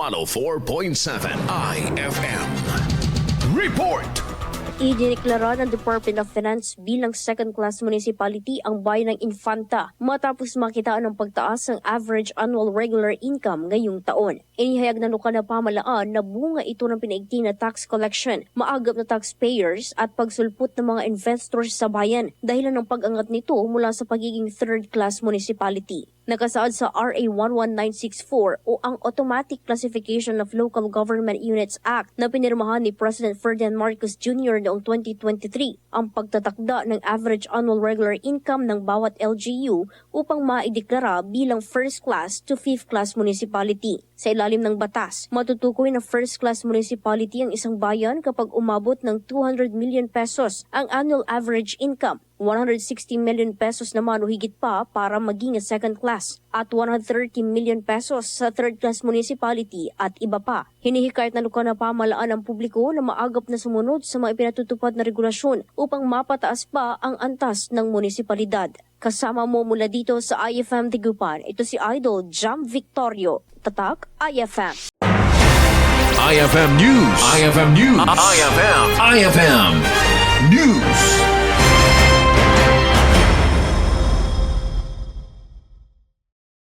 104.7 IFM. Report! Idineklara ng Department of Finance bilang second-class municipality ang bayan ng Infanta matapos makitaan ng pagtaas ng average annual regular income ngayong taon. Inihayag ng lokal na pamahalaan na bunga ito ng pinaigting na tax collection, maagap na taxpayers at pagsulpot ng mga investors sa bayan dahilan ng pag-angat nito mula sa pagiging third-class municipality. Nakasaad sa RA 11964 o ang Automatic Classification of Local Government Units Act na pinirmahan ni President Ferdinand Marcos Jr. noong 2023 ang pagtatakda ng average annual regular income ng bawat LGU upang maideklara bilang first class to fifth class municipality. Sa ilalim ng batas, matutukoy na first class municipality ang isang bayan kapag umabot ng 200 million pesos ang annual average income. 160 million pesos naman o higit pa para maging second class at 130 million pesos sa third class municipality at iba pa. Hinihikayat na lokal na pamahalaan ang publiko na maagap na sumunod sa mga ipinatutupad na regulasyon upang mapataas pa ang antas ng munisipalidad. Kasama mo mula dito sa IFM Tigupan, ito si Idol Jam Victorio. Tatak IFM. IFM News. IFM News. IFM News.